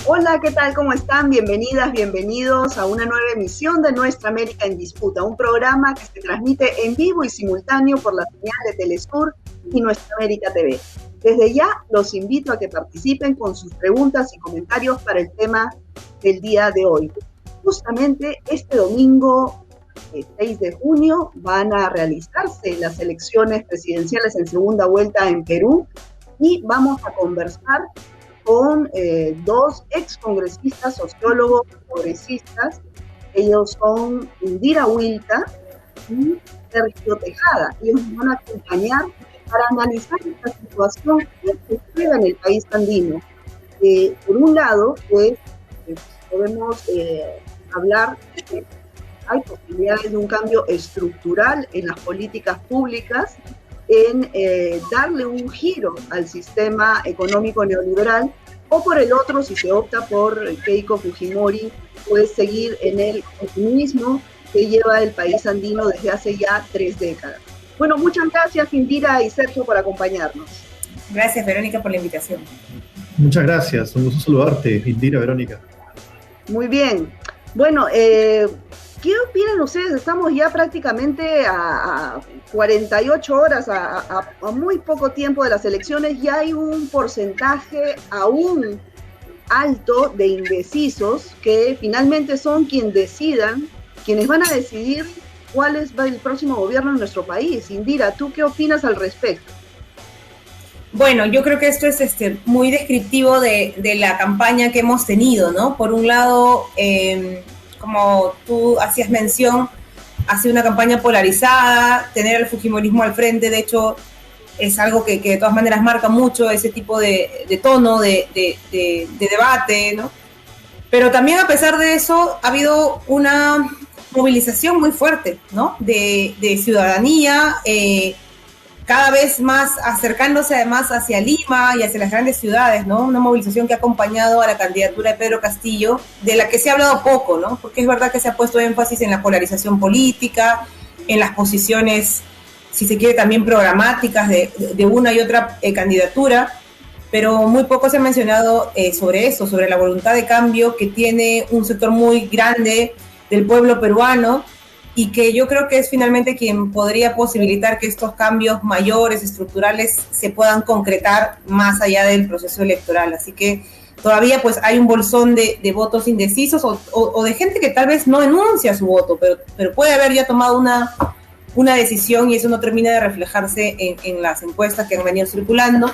Hola, ¿qué tal? ¿Cómo están? Bienvenidas, bienvenidos a una nueva emisión de Nuestra América en Disputa, un programa que se transmite en vivo y simultáneo por la señal de Telesur y Nuestra América TV. Desde ya los invito a que participen con sus preguntas y comentarios para el tema del día de hoy. Justamente este domingo, 6 de junio, van a realizarse las elecciones presidenciales en segunda vuelta en Perú y vamos a conversar con dos excongresistas, sociólogos, progresistas. Ellos son Indira Wilca y Sergio Tejada. Ellos nos van a acompañar para analizar esta situación que se juega en el país andino. Por un lado, pues, podemos hablar de que hay posibilidades de un cambio estructural en las políticas públicas, en darle un giro al sistema económico neoliberal, o por el otro, si se opta por Keiko Fujimori, pues seguir en el continuismo que lleva el país andino desde hace ya 3 décadas. Bueno, muchas gracias Indira y Sergio por acompañarnos. Gracias Verónica por la invitación. Muchas gracias, un gusto saludarte, Indira, Verónica. Muy bien. Bueno, ¿qué opinan ustedes? Estamos ya prácticamente a 48 horas, a muy poco tiempo de las elecciones. Ya hay un porcentaje aún alto de indecisos que finalmente son quienes van a decidir cuál es el próximo gobierno en nuestro país. Indira, ¿tú qué opinas al respecto? Bueno, yo creo que esto es muy descriptivo de la campaña que hemos tenido, ¿no? Por un lado, como tú hacías mención, ha sido una campaña polarizada, tener el fujimorismo al frente, de hecho, es algo que de todas maneras marca mucho ese tipo de tono, de debate, ¿no? Pero también a pesar de eso, ha habido una movilización muy fuerte, ¿no? De ciudadanía, cada vez más acercándose además hacia Lima y hacia las grandes ciudades, ¿no? Una movilización que ha acompañado a la candidatura de Pedro Castillo, de la que se ha hablado poco, ¿no? Porque es verdad que se ha puesto énfasis en la polarización política, en las posiciones, si se quiere, también programáticas de una y otra candidatura, pero muy poco se ha mencionado sobre eso, sobre la voluntad de cambio que tiene un sector muy grande del pueblo peruano, y que yo creo que es finalmente quien podría posibilitar que estos cambios mayores, estructurales, se puedan concretar más allá del proceso electoral. Así que todavía pues hay un bolsón de votos indecisos o de gente que tal vez no enuncia su voto, pero puede haber ya tomado una decisión y eso no termina de reflejarse en las encuestas que han venido circulando.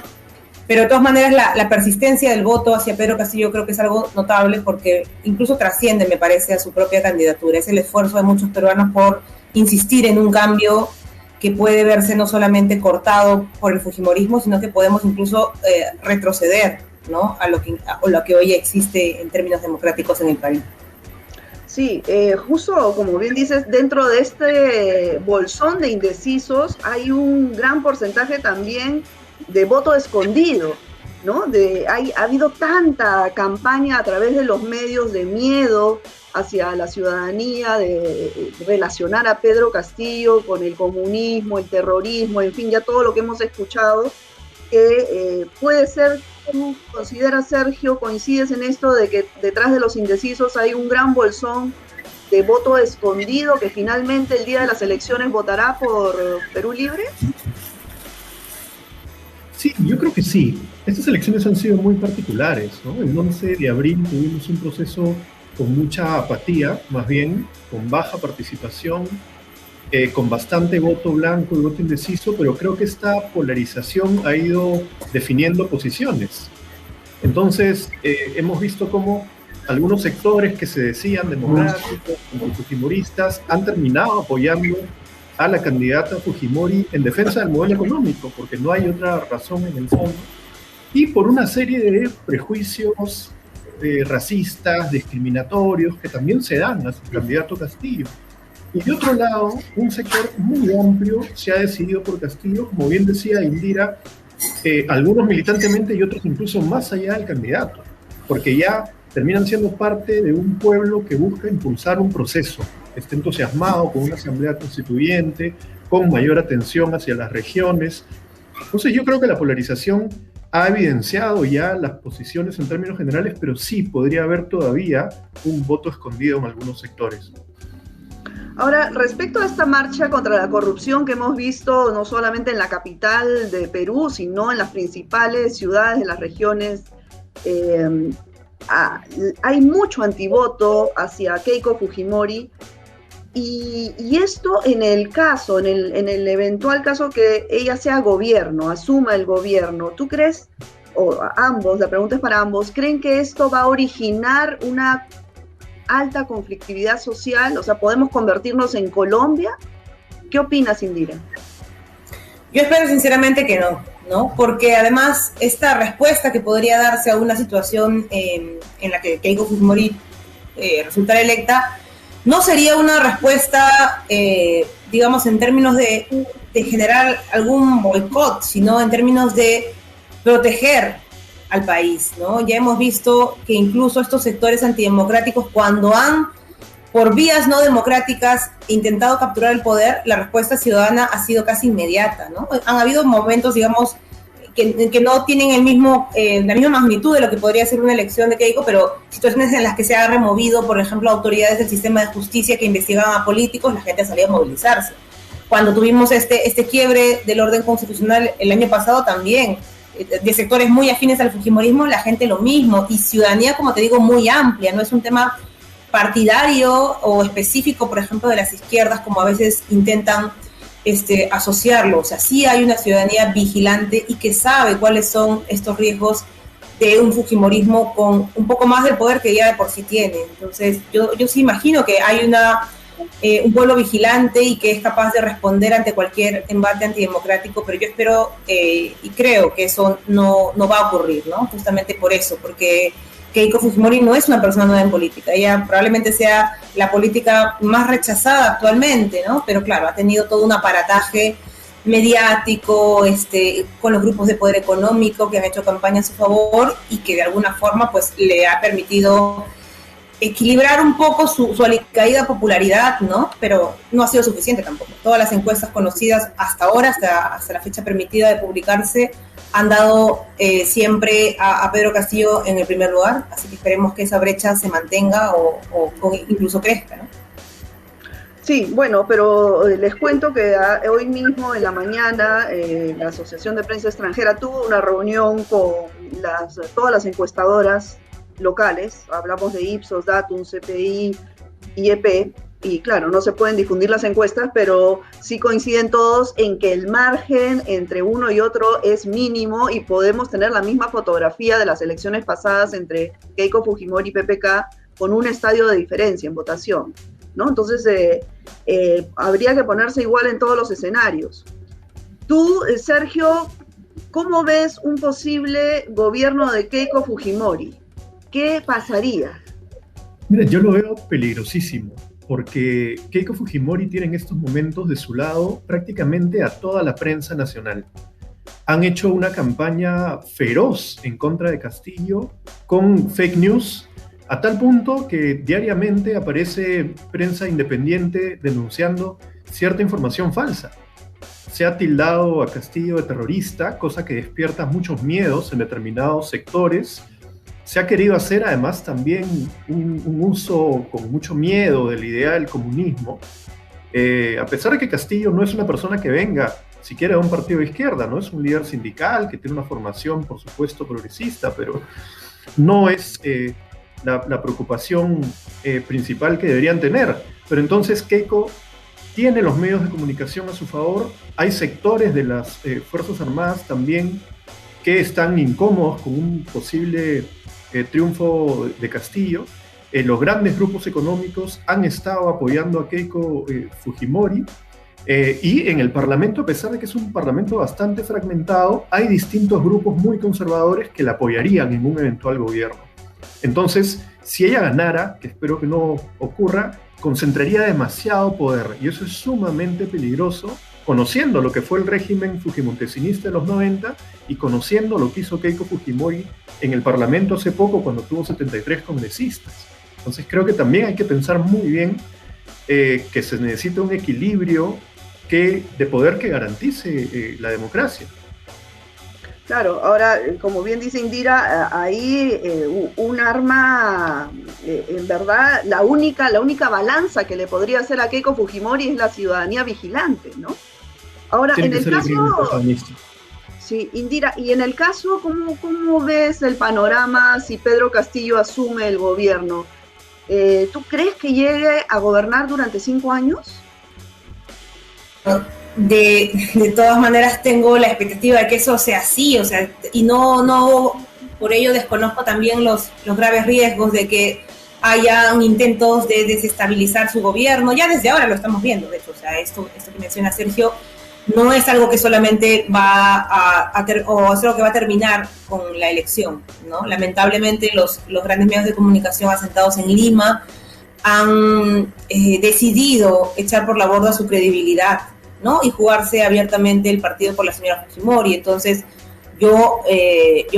Pero de todas maneras la persistencia del voto hacia Pedro Castillo creo que es algo notable porque incluso trasciende, me parece, a su propia candidatura. Es el esfuerzo de muchos peruanos por insistir en un cambio que puede verse no solamente cortado por el fujimorismo, sino que podemos incluso retroceder, ¿no? a lo que hoy existe en términos democráticos en el país. Sí, justo como bien dices, dentro de este bolsón de indecisos hay un gran porcentaje también de voto escondido, ¿no? Ha habido tanta campaña a través de los medios de miedo hacia la ciudadanía, de relacionar a Pedro Castillo con el comunismo, el terrorismo, en fin, ya todo lo que hemos escuchado, que puede ser, ¿cómo considera Sergio, coincides en esto de que detrás de los indecisos hay un gran bolsón de voto escondido que finalmente el día de las elecciones votará por Perú Libre? Sí, yo creo que sí. Estas elecciones han sido muy particulares, ¿no? El 11 de abril tuvimos un proceso con mucha apatía, más bien, con baja participación, con bastante voto blanco y voto indeciso, pero creo que esta polarización ha ido definiendo posiciones. Entonces, hemos visto cómo algunos sectores que se decían democráticos, como fujimoristas, han terminado apoyando a la candidata Fujimori en defensa del modelo económico, porque no hay otra razón en el fondo, y por una serie de prejuicios racistas, discriminatorios, que también se dan a su candidato Castillo. Y de otro lado, un sector muy amplio se ha decidido por Castillo, como bien decía Indira, algunos militantemente y otros incluso más allá del candidato, porque ya terminan siendo parte de un pueblo que busca impulsar un proceso, está entusiasmado con una asamblea constituyente, con mayor atención hacia las regiones. Entonces yo creo que la polarización ha evidenciado ya las posiciones en términos generales, pero sí podría haber todavía un voto escondido en algunos sectores. Ahora, respecto a esta marcha contra la corrupción que hemos visto no solamente en la capital de Perú, sino en las principales ciudades de las regiones, hay mucho antivoto hacia Keiko Fujimori, y esto en el caso, en el eventual caso que ella sea gobierno, asuma el gobierno. ¿Tú crees, o ambos, la pregunta es para ambos, creen que esto va a originar una alta conflictividad social? O sea, ¿podemos convertirnos en Colombia? ¿Qué opinas, Indira? Yo espero sinceramente que no, porque además esta respuesta que podría darse a una situación en la que Keiko Fujimori resultara electa, no sería una respuesta, digamos, en términos de generar algún boicot, sino en términos de proteger al país, ¿no? Ya hemos visto que incluso estos sectores antidemocráticos, cuando han, por vías no democráticas, intentado capturar el poder, la respuesta ciudadana ha sido casi inmediata, ¿no? Han habido momentos, digamos, que no tienen la misma magnitud de lo que podría ser una elección de Keiko, pero situaciones en las que se ha removido, por ejemplo, autoridades del sistema de justicia que investigaban a políticos, la gente ha salido a movilizarse. Cuando tuvimos este quiebre del orden constitucional el año pasado también, de sectores muy afines al fujimorismo, la gente lo mismo, y ciudadanía, como te digo, muy amplia, no es un tema partidario o específico, por ejemplo, de las izquierdas, como a veces intentan asociarlo. O sea, sí hay una ciudadanía vigilante y que sabe cuáles son estos riesgos de un fujimorismo con un poco más del poder que ya de por sí tiene. Entonces, yo sí imagino que hay un pueblo vigilante y que es capaz de responder ante cualquier embate antidemocrático, pero yo espero y creo que eso no va a ocurrir, ¿no? Justamente por eso, porque Keiko Fujimori no es una persona nueva en política, ella probablemente sea la política más rechazada actualmente, ¿no? Pero claro, ha tenido todo un aparataje mediático, con los grupos de poder económico que han hecho campaña a su favor y que de alguna forma pues le ha permitido equilibrar un poco su alicaída popularidad, ¿no? Pero no ha sido suficiente tampoco. Todas las encuestas conocidas hasta ahora, hasta la fecha permitida de publicarse, han dado siempre a Pedro Castillo en el primer lugar, así que esperemos que esa brecha se mantenga o incluso crezca, ¿no? Sí, bueno, pero les cuento que hoy mismo en la mañana la Asociación de Prensa Extranjera tuvo una reunión con todas las encuestadoras locales, hablamos de Ipsos, Datum, CPI, IEP, y claro, no se pueden difundir las encuestas, pero sí coinciden todos en que el margen entre uno y otro es mínimo y podemos tener la misma fotografía de las elecciones pasadas entre Keiko Fujimori y PPK con un estadio de diferencia en votación, ¿no? Entonces, habría que ponerse igual en todos los escenarios. Tú, Sergio, ¿cómo ves un posible gobierno de Keiko Fujimori? ¿Qué pasaría? Mira, yo lo veo peligrosísimo, porque Keiko Fujimori tiene en estos momentos de su lado prácticamente a toda la prensa nacional. Han hecho una campaña feroz en contra de Castillo con fake news, a tal punto que diariamente aparece prensa independiente denunciando cierta información falsa. Se ha tildado a Castillo de terrorista, cosa que despierta muchos miedos en determinados sectores. Se ha querido hacer además también un uso con mucho miedo de la idea del comunismo, a pesar de que Castillo no es una persona que venga siquiera de un partido de izquierda, no es un líder sindical que tiene una formación, por supuesto, progresista, pero no es la preocupación principal que deberían tener. Pero entonces Keiko tiene los medios de comunicación a su favor, hay sectores de las Fuerzas Armadas también que están incómodos con un posible triunfo de Castillo. Los grandes grupos económicos han estado apoyando a Keiko Fujimori, y en el Parlamento, a pesar de que es un Parlamento bastante fragmentado, hay distintos grupos muy conservadores que la apoyarían en un eventual gobierno. Entonces, si ella ganara, que espero que no ocurra, concentraría demasiado poder, y eso es sumamente peligroso, conociendo lo que fue el régimen fujimontesinista de los 90 y conociendo lo que hizo Keiko Fujimori en el Parlamento hace poco cuando tuvo 73 congresistas. Entonces creo que también hay que pensar muy bien que se necesita un equilibrio de poder que garantice la democracia. Claro, ahora, como bien dice Indira, ahí un arma, en verdad, la única balanza que le podría hacer a Keiko Fujimori es la ciudadanía vigilante, ¿no? Ahora, Tiene en que el ser el primer caso, protagonista. sí, Indira, y en el caso, ¿cómo ves el panorama si Pedro Castillo asume el gobierno? ¿Tú crees que llegue a gobernar durante 5 años? De todas maneras tengo la expectativa de que eso sea así, o sea, y no por ello desconozco también los graves riesgos de que hayan intentos de desestabilizar su gobierno. Ya desde ahora lo estamos viendo, de hecho, o sea, esto que menciona Sergio no es algo que solamente o es algo que va a terminar con la elección, ¿no? Lamentablemente los grandes medios de comunicación asentados en Lima han decidido echar por la borda su credibilidad, ¿no? Y jugarse abiertamente el partido por la señora Fujimori. Entonces, yo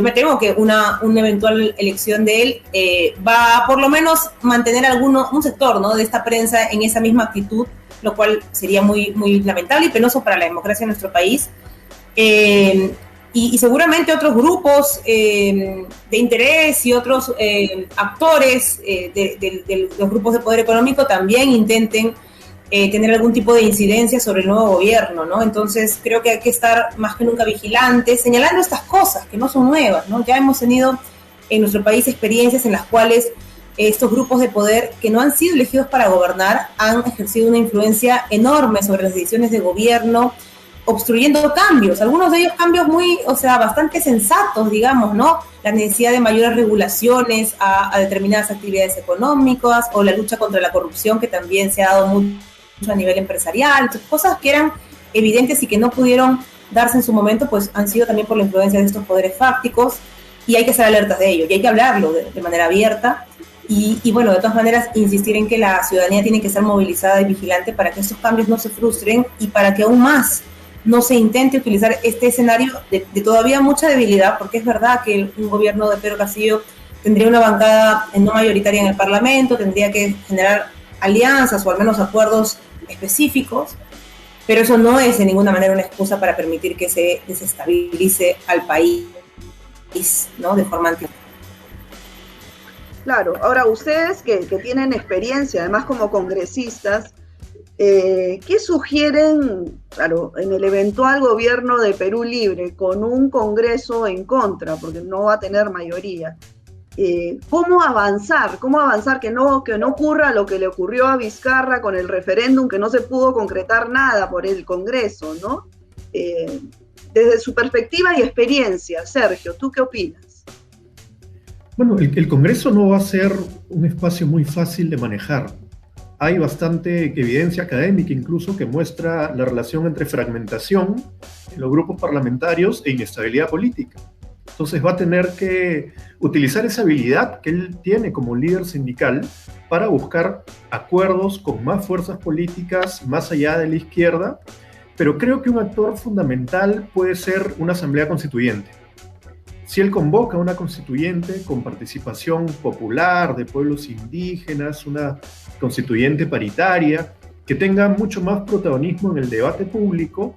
me temo que una eventual elección de él va a por lo menos mantener un sector, ¿no?, de esta prensa en esa misma actitud, lo cual sería muy, muy lamentable y penoso para la democracia en nuestro país. Y seguramente otros grupos de interés y otros actores de los grupos de poder económico también intenten tener algún tipo de incidencia sobre el nuevo gobierno, ¿no? Entonces creo que hay que estar más que nunca vigilantes, señalando estas cosas que no son nuevas, ¿no? Ya hemos tenido en nuestro país experiencias en las cuales estos grupos de poder que no han sido elegidos para gobernar han ejercido una influencia enorme sobre las decisiones de gobierno, obstruyendo cambios, algunos de ellos cambios bastante sensatos, digamos, ¿no? La necesidad de mayores regulaciones a determinadas actividades económicas o la lucha contra la corrupción, que también se ha dado mucho a nivel empresarial. Entonces, cosas que eran evidentes y que no pudieron darse en su momento, pues han sido también por la influencia de estos poderes fácticos, y hay que estar alertas de ello, y hay que hablarlo de manera abierta. Y bueno, de todas maneras, insistir en que la ciudadanía tiene que ser movilizada y vigilante para que estos cambios no se frustren y para que aún más no se intente utilizar este escenario de todavía mucha debilidad, porque es verdad que un gobierno de Pedro Castillo tendría una bancada no mayoritaria en el Parlamento, tendría que generar alianzas o al menos acuerdos específicos, pero eso no es de ninguna manera una excusa para permitir que se desestabilice al país, ¿no?, de forma antigua. Claro, ahora ustedes que tienen experiencia, además como congresistas, ¿qué sugieren, claro, en el eventual gobierno de Perú Libre, con un Congreso en contra, porque no va a tener mayoría? ¿Cómo avanzar que no ocurra lo que le ocurrió a Vizcarra con el referéndum, que no se pudo concretar nada por el Congreso, ¿no? Desde su perspectiva y experiencia, Sergio, ¿tú qué opinas? Bueno, el Congreso no va a ser un espacio muy fácil de manejar. Hay bastante evidencia académica incluso que muestra la relación entre fragmentación en los grupos parlamentarios e inestabilidad política. Entonces va a tener que utilizar esa habilidad que él tiene como líder sindical para buscar acuerdos con más fuerzas políticas más allá de la izquierda, pero creo que un actor fundamental puede ser una asamblea constituyente. Si él convoca una constituyente con participación popular de pueblos indígenas, una constituyente paritaria, que tenga mucho más protagonismo en el debate público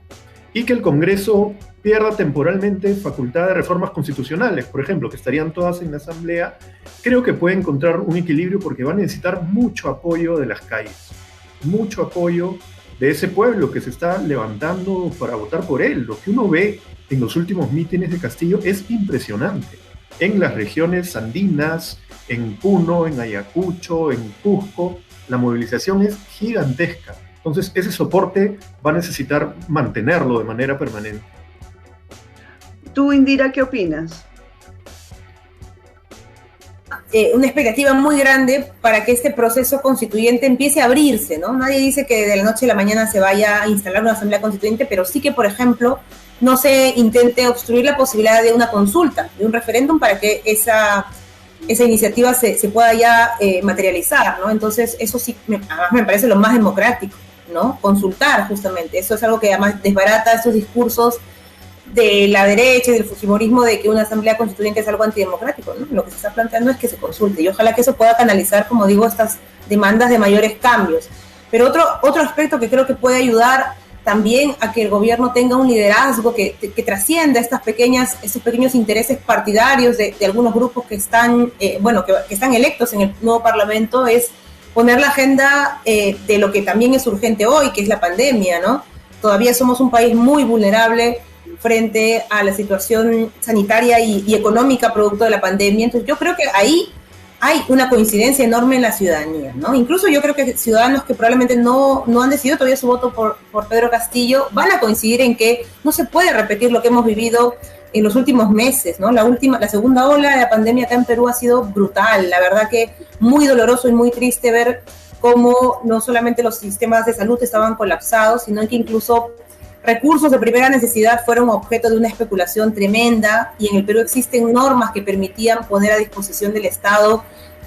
y que el Congreso pierda temporalmente facultad de reformas constitucionales, por ejemplo, que estarían todas en la Asamblea, creo que puede encontrar un equilibrio porque va a necesitar mucho apoyo de las calles, mucho apoyo de ese pueblo que se está levantando para votar por él. Lo que uno ve en los últimos mítines de Castillo es impresionante. En las regiones andinas, en Puno, en Ayacucho, en Cusco, la movilización es gigantesca. Entonces, ese soporte va a necesitar mantenerlo de manera permanente. Tú, Indira, ¿qué opinas? Una expectativa muy grande para que este proceso constituyente empiece a abrirse, ¿no? Nadie dice que de la noche a la mañana se vaya a instalar una asamblea constituyente, pero sí que, por ejemplo, no se intente obstruir la posibilidad de una consulta, de un referéndum, para que esa iniciativa se pueda ya materializar, ¿no? Entonces, eso sí, además me parece lo más democrático, ¿no? Consultar, justamente. Eso es algo que además desbarata estos discursos de la derecha y del fujimorismo de que una asamblea constituyente es algo antidemocrático, ¿no? Lo que se está planteando es que se consulte, y ojalá que eso pueda canalizar, como digo, estas demandas de mayores cambios. Pero otro aspecto que creo que puede ayudar también a que el gobierno tenga un liderazgo que trascienda estos pequeños intereses partidarios de algunos grupos que están, que están electos en el nuevo Parlamento, es poner la agenda de lo que también es urgente hoy, que es la pandemia, ¿no? Todavía somos un país muy vulnerable frente a la situación sanitaria y económica producto de la pandemia. Entonces yo creo que ahí hay una coincidencia enorme en la ciudadanía, ¿no? Incluso yo creo que ciudadanos que probablemente no han decidido todavía su voto por Pedro Castillo van a coincidir en que no se puede repetir lo que hemos vivido en los últimos meses, ¿no? La segunda ola de la pandemia acá en Perú ha sido brutal, la verdad que muy doloroso y muy triste ver cómo no solamente los sistemas de salud estaban colapsados, sino que incluso recursos de primera necesidad fueron objeto de una especulación tremenda, y en el Perú existen normas que permitían poner a disposición del Estado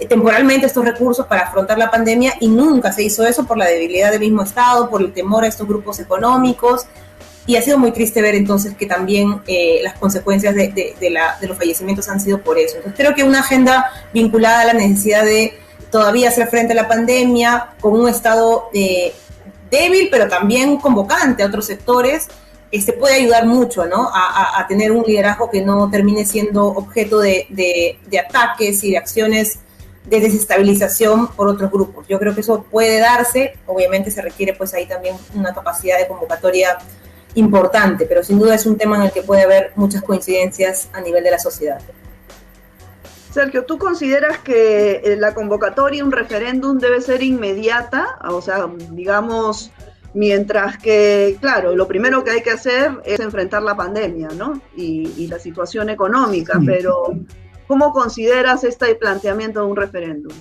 temporalmente estos recursos para afrontar la pandemia, y nunca se hizo eso por la debilidad del mismo Estado, por el temor a estos grupos económicos, y ha sido muy triste ver entonces que también las consecuencias de los fallecimientos han sido por eso. Entonces creo que una agenda vinculada a la necesidad de todavía hacer frente a la pandemia con un Estado débil, pero también convocante a otros sectores, puede ayudar mucho, ¿no? A tener un liderazgo que no termine siendo objeto de ataques y de acciones de desestabilización por otros grupos. Yo creo que eso puede darse, obviamente se requiere pues ahí también una capacidad de convocatoria importante, pero sin duda es un tema en el que puede haber muchas coincidencias a nivel de la sociedad. Sergio, ¿tú consideras que la convocatoria, un referéndum, debe ser inmediata? O sea, digamos, mientras que, claro, lo primero que hay que hacer es enfrentar la pandemia, ¿no? Y la situación económica, sí. Pero ¿cómo consideras este planteamiento de un referéndum?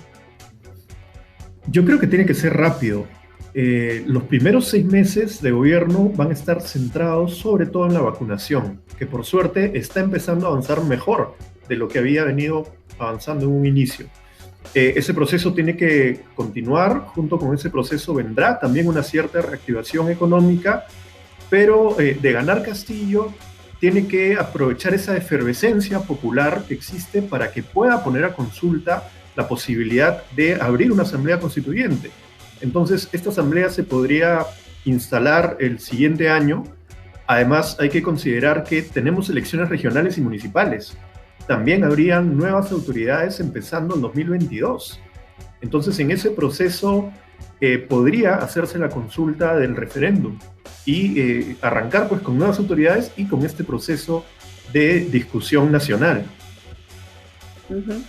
Yo creo que tiene que ser rápido. Los primeros 6 meses de gobierno van a estar centrados sobre todo en la vacunación, que por suerte está empezando a avanzar mejor de lo que había venido avanzando en un inicio. Ese proceso tiene que continuar, junto con ese proceso vendrá también una cierta reactivación económica, pero de ganar Castillo tiene que aprovechar esa efervescencia popular que existe para que pueda poner a consulta la posibilidad de abrir una asamblea constituyente. Entonces, esta asamblea se podría instalar el siguiente año. Además, hay que considerar que tenemos elecciones regionales y municipales. También habrían nuevas autoridades empezando en 2022. Entonces, en ese proceso podría hacerse la consulta del referéndum y arrancar pues con nuevas autoridades y con este proceso de discusión nacional. Uh-huh.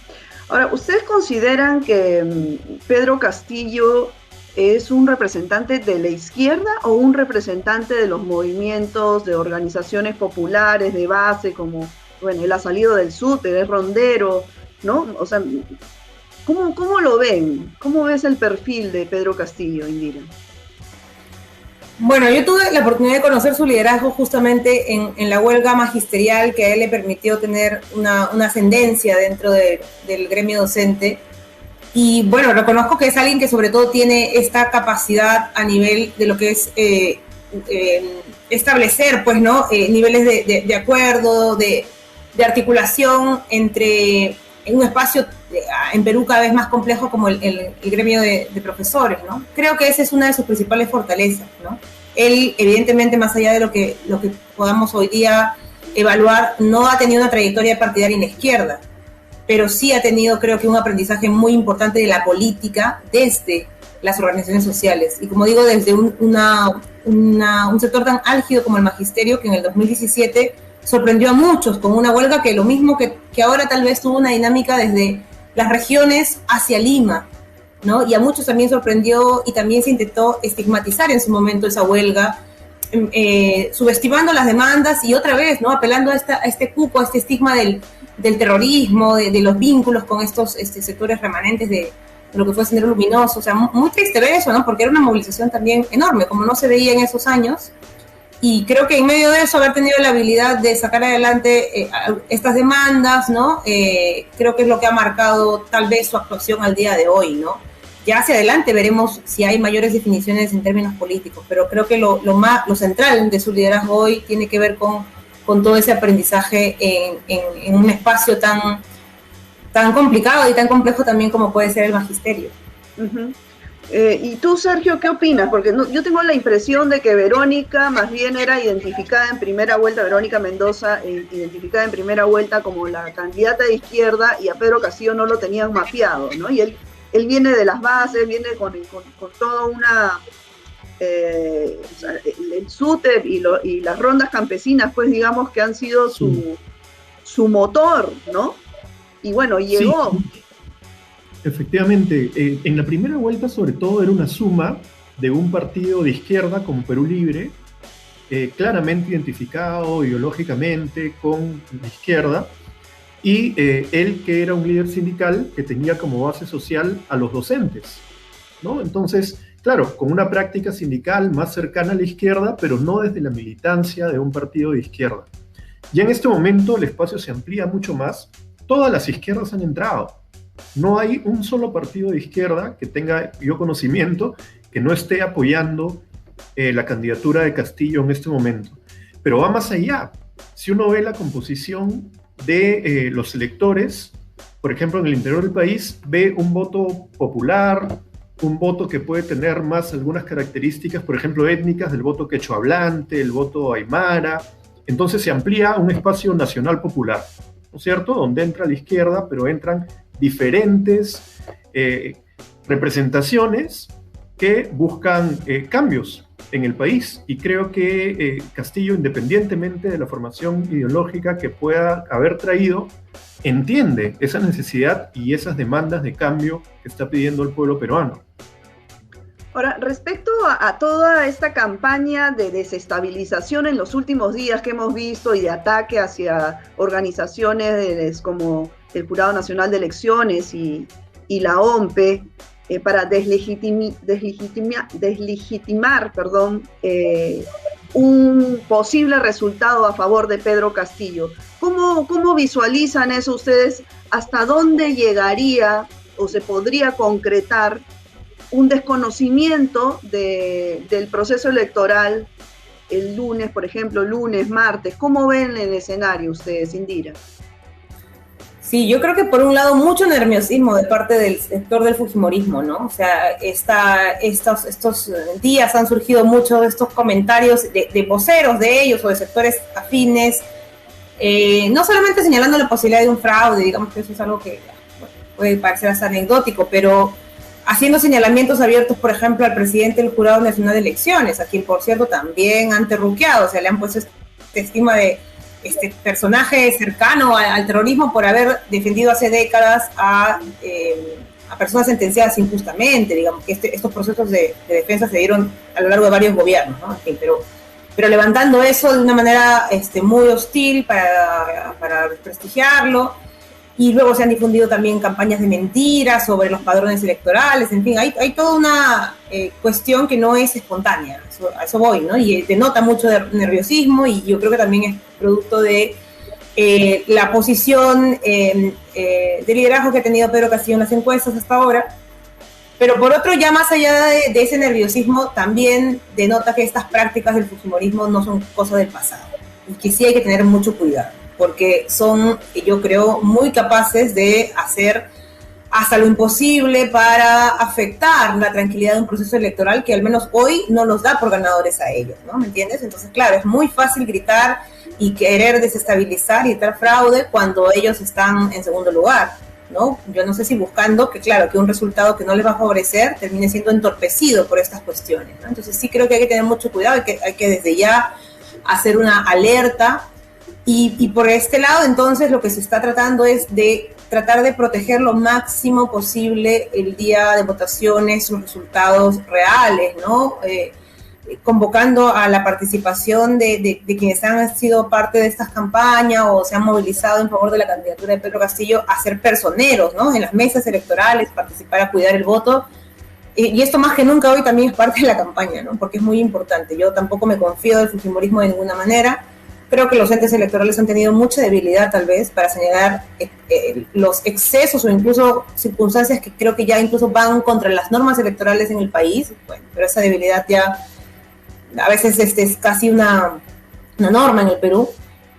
Ahora, ¿ustedes consideran que Pedro Castillo es un representante de la izquierda o un representante de los movimientos, de organizaciones populares de base, como, bueno, él ha salido del SUTE, es rondero, ¿no? O sea, ¿cómo lo ven? ¿Cómo ves el perfil de Pedro Castillo, Indira? Bueno, yo tuve la oportunidad de conocer su liderazgo justamente en la huelga magisterial que a él le permitió tener una ascendencia dentro del gremio docente. Y bueno, reconozco que es alguien que sobre todo tiene esta capacidad a nivel de lo que es establecer, pues, ¿no? Niveles de acuerdo, de articulación en un espacio en Perú cada vez más complejo como el gremio de profesores, ¿no? Creo que esa es una de sus principales fortalezas, ¿no? Él, evidentemente, más allá de lo que podamos hoy día evaluar, no ha tenido una trayectoria partidaria en la izquierda, pero sí ha tenido, creo que, un aprendizaje muy importante de la política desde las organizaciones sociales. Y como digo, desde un sector tan álgido como el magisterio, que en el 2017 sorprendió a muchos con una huelga que lo mismo que ahora tal vez tuvo una dinámica desde las regiones hacia Lima, ¿no? Y a muchos también sorprendió y también se intentó estigmatizar en su momento esa huelga, subestimando las demandas y otra vez, ¿no? Apelando a este cuco, a este estigma del terrorismo, de los vínculos con estos sectores remanentes de lo que fue Sendero Luminoso. O sea, muy triste ver eso, ¿no? Porque era una movilización también enorme, como no se veía en esos años. Y creo que en medio de eso, haber tenido la habilidad de sacar adelante estas demandas, ¿no? Creo que es lo que ha marcado tal vez su actuación al día de hoy, ¿no? Ya hacia adelante veremos si hay mayores definiciones en términos políticos, pero creo que lo central de su liderazgo hoy tiene que ver con todo ese aprendizaje en un espacio tan complicado y tan complejo también como puede ser el magisterio. Uh-huh. ¿Y tú, Sergio, qué opinas? Porque yo tengo la impresión de que Verónica más bien era identificada en primera vuelta, Verónica Mendoza, identificada en primera vuelta como la candidata de izquierda, y a Pedro Castillo no lo tenían mapeado, ¿no? Y él viene de las bases, viene con toda una... el SUTEP y las rondas campesinas, pues digamos que han sido su motor, ¿no? Y bueno, llegó... Sí. Efectivamente, en la primera vuelta sobre todo era una suma de un partido de izquierda como Perú Libre, claramente identificado ideológicamente con la izquierda, y él que era un líder sindical que tenía como base social a los docentes, ¿no? Entonces, claro, con una práctica sindical más cercana a la izquierda, pero no desde la militancia de un partido de izquierda. Ya en este momento el espacio se amplía mucho más, todas las izquierdas han entrado. No hay un solo partido de izquierda que tenga yo conocimiento que no esté apoyando la candidatura de Castillo en este momento. Pero va más allá. Si uno ve la composición de los electores, por ejemplo, en el interior del país, ve un voto popular, un voto que puede tener más algunas características, por ejemplo, étnicas, del voto quechua hablante, el voto aymara. Entonces se amplía un espacio nacional popular, ¿no es cierto? Donde entra la izquierda, pero entran diferentes representaciones que buscan cambios en el país. Y creo que Castillo, independientemente de la formación ideológica que pueda haber traído, entiende esa necesidad y esas demandas de cambio que está pidiendo el pueblo peruano. Ahora, respecto a toda esta campaña de desestabilización en los últimos días que hemos visto y de ataque hacia organizaciones como el Jurado Nacional de Elecciones y la OMPE para deslegitimar un posible resultado a favor de Pedro Castillo. ¿Cómo visualizan eso ustedes? ¿Hasta dónde llegaría o se podría concretar un desconocimiento del proceso electoral el lunes, por ejemplo, lunes, martes? ¿Cómo ven el escenario ustedes, Indira? Sí, yo creo que por un lado mucho nerviosismo de parte del sector del fujimorismo, ¿no? O sea, estos días han surgido muchos de estos comentarios de voceros de ellos o de sectores afines, no solamente señalando la posibilidad de un fraude, digamos que eso es algo que puede parecer hasta anecdótico, pero haciendo señalamientos abiertos, por ejemplo, al presidente del Jurado Nacional de Elecciones, a quien, por cierto, también han terruqueado, o sea, le han puesto este estigma de este personaje cercano al terrorismo por haber defendido hace décadas a personas sentenciadas injustamente, digamos que estos procesos de defensa se dieron a lo largo de varios gobiernos, ¿no? En fin, pero levantando eso de una manera muy hostil para desprestigiarlo. Y luego se han difundido también campañas de mentiras sobre los padrones electorales, en fin, hay toda una cuestión que no es espontánea, a eso voy, ¿no? Y denota mucho de nerviosismo y yo creo que también es producto de la posición de liderazgo que ha tenido Pedro Castillo en las encuestas hasta ahora. Pero por otro, ya más allá de ese nerviosismo, también denota que estas prácticas del fujimorismo no son cosas del pasado y que sí hay que tener mucho cuidado, porque son, yo creo, muy capaces de hacer hasta lo imposible para afectar la tranquilidad de un proceso electoral que al menos hoy no los da por ganadores a ellos, ¿no? ¿Me entiendes? Entonces, claro, es muy fácil gritar y querer desestabilizar y dar fraude cuando ellos están en segundo lugar, ¿no? Yo no sé si buscando que, claro, que un resultado que no les va a favorecer termine siendo entorpecido por estas cuestiones, ¿no? Entonces sí creo que hay que tener mucho cuidado, hay que desde ya hacer una alerta. Y por este lado, entonces, lo que se está tratando es de tratar de proteger lo máximo posible el día de votaciones, los resultados reales, ¿no? Convocando a la participación de quienes han sido parte de estas campañas o se han movilizado en favor de la candidatura de Pedro Castillo a ser personeros, ¿no? En las mesas electorales, participar a cuidar el voto. Y esto más que nunca hoy también es parte de la campaña, ¿no? Porque es muy importante. Yo tampoco me confío del fujimorismo de ninguna manera. Creo que los entes electorales han tenido mucha debilidad, tal vez, para señalar los excesos o incluso circunstancias que creo que ya incluso van contra las normas electorales en el país. Bueno, pero esa debilidad ya a veces es casi una norma en el Perú.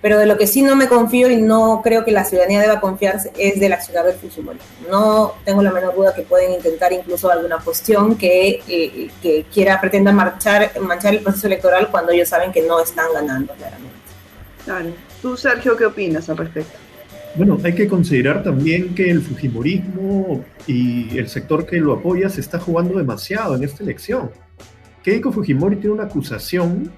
Pero de lo que sí no me confío y no creo que la ciudadanía deba confiarse es del accionar del fujimorismo. No tengo la menor duda que pueden intentar incluso alguna cuestión que pretenda manchar el proceso electoral cuando ellos saben que no están ganando claramente. Claro. Tú, Sergio, ¿qué opinas al respecto? Bueno, hay que considerar también que el fujimorismo y el sector que lo apoya se está jugando demasiado en esta elección. Keiko Fujimori tiene una acusación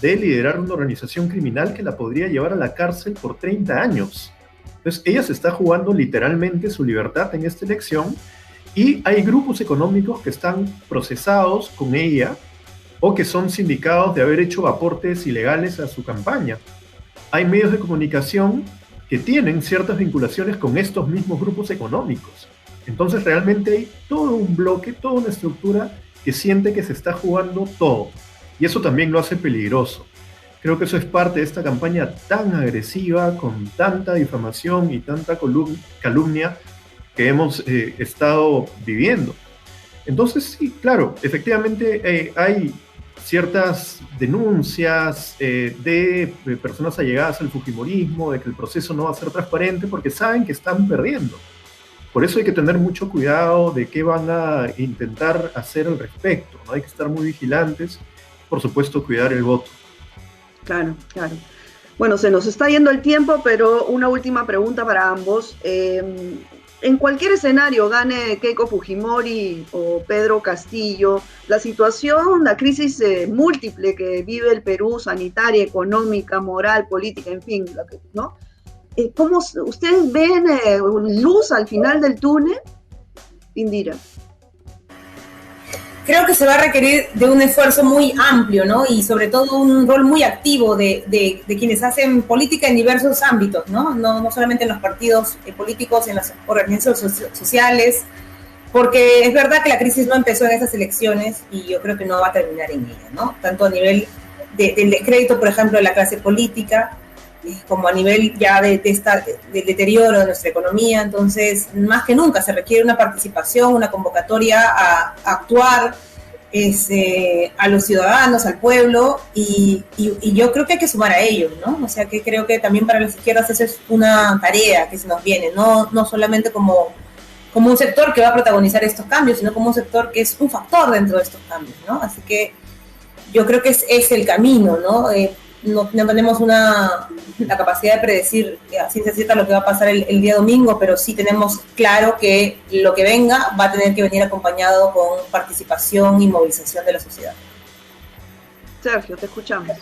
de liderar una organización criminal que la podría llevar a la cárcel por 30 años. Entonces, ella se está jugando literalmente su libertad en esta elección y hay grupos económicos que están procesados con ella o que son sindicados de haber hecho aportes ilegales a su campaña. Hay medios de comunicación que tienen ciertas vinculaciones con estos mismos grupos económicos. Entonces, realmente hay todo un bloque, toda una estructura que siente que se está jugando todo. Y eso también lo hace peligroso. Creo que eso es parte de esta campaña tan agresiva, con tanta difamación y tanta calumnia que hemos estado viviendo. Entonces, sí, claro, efectivamente hay ciertas denuncias de personas allegadas al fujimorismo, de que el proceso no va a ser transparente porque saben que están perdiendo. Por eso hay que tener mucho cuidado de qué van a intentar hacer al respecto, ¿no? Hay que estar muy vigilantes, por supuesto, cuidar el voto. Claro, claro. Bueno, se nos está yendo el tiempo, pero una última pregunta para ambos. En cualquier escenario, gane Keiko Fujimori o Pedro Castillo, la situación, la crisis múltiple que vive el Perú, sanitaria, económica, moral, política, en fin, ¿no? ¿Cómo ustedes ven luz al final del túnel, Indira? Creo que se va a requerir de un esfuerzo muy amplio, ¿no? Y sobre todo un rol muy activo de quienes hacen política en diversos ámbitos, ¿no? No solamente en los partidos políticos, en las organizaciones sociales, porque es verdad que la crisis no empezó en esas elecciones y yo creo que no va a terminar en ella, ¿no? Tanto a nivel del descrédito, por ejemplo, de la clase política, como a nivel ya del deterioro de nuestra economía. Entonces, más que nunca se requiere una participación, una convocatoria a actuar a los ciudadanos, al pueblo, y yo creo que hay que sumar a ellos, ¿no? O sea, que creo que también para las izquierdas eso es una tarea que se nos viene, no solamente como un sector que va a protagonizar estos cambios, sino como un sector que es un factor dentro de estos cambios, ¿no? Así que yo creo que es el camino, ¿no? No tenemos la capacidad de predecir a ciencia cierta lo que va a pasar el día domingo, pero sí tenemos claro que lo que venga va a tener que venir acompañado con participación y movilización de la sociedad. Sergio, te escuchamos.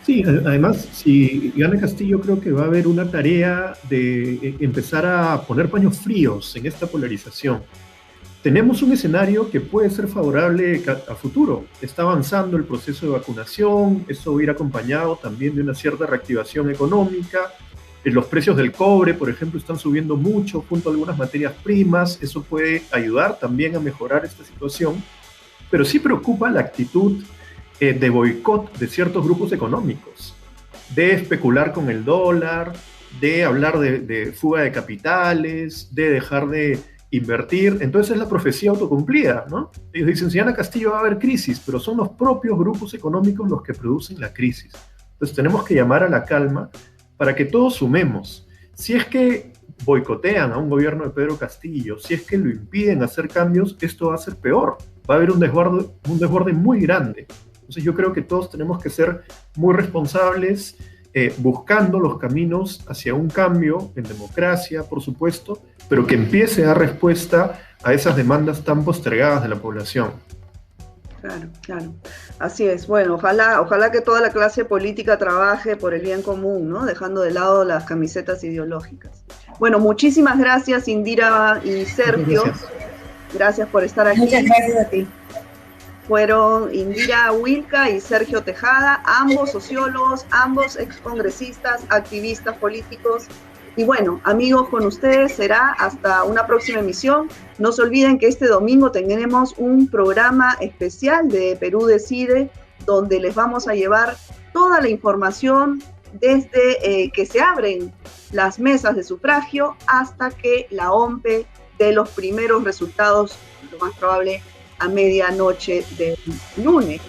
Sí, además, si gana Castillo, creo que va a haber una tarea de empezar a poner paños fríos en esta polarización. Tenemos un escenario que puede ser favorable a futuro. Está avanzando el proceso de vacunación, eso va a ir acompañado también de una cierta reactivación económica. Los precios del cobre, por ejemplo, están subiendo mucho junto a algunas materias primas. Eso puede ayudar también a mejorar esta situación. Pero sí preocupa la actitud de boicot de ciertos grupos económicos, de especular con el dólar, de hablar de fuga de capitales, de dejar de invertir. Entonces es la profecía autocumplida, ¿no? Ellos dicen, si gana Castillo va a haber crisis, pero son los propios grupos económicos los que producen la crisis. Entonces tenemos que llamar a la calma para que todos sumemos. Si es que boicotean a un gobierno de Pedro Castillo, si es que lo impiden hacer cambios, esto va a ser peor. Va a haber un desborde muy grande. Entonces yo creo que todos tenemos que ser muy responsables, buscando los caminos hacia un cambio en democracia, por supuesto, pero que empiece a dar respuesta a esas demandas tan postergadas de la población. Claro, claro. Así es. Bueno, ojalá que toda la clase política trabaje por el bien común, ¿no? Dejando de lado las camisetas ideológicas. Bueno, muchísimas gracias, Indira y Sergio. Gracias por estar aquí. Muchas gracias a ti. Fueron Indira Wilca y Sergio Tejada, ambos sociólogos, ambos excongresistas, activistas políticos. Y bueno, amigos, con ustedes será hasta una próxima emisión. No se olviden que este domingo tendremos un programa especial de Perú Decide, donde les vamos a llevar toda la información desde que se abren las mesas de sufragio hasta que la OMPE dé los primeros resultados, lo más probable a medianoche del lunes.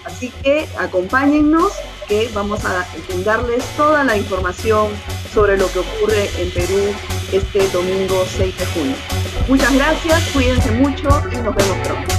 Así que acompáñennos que vamos a brindarles toda la información sobre lo que ocurre en Perú este domingo 6 de junio. Muchas gracias, cuídense mucho y nos vemos pronto.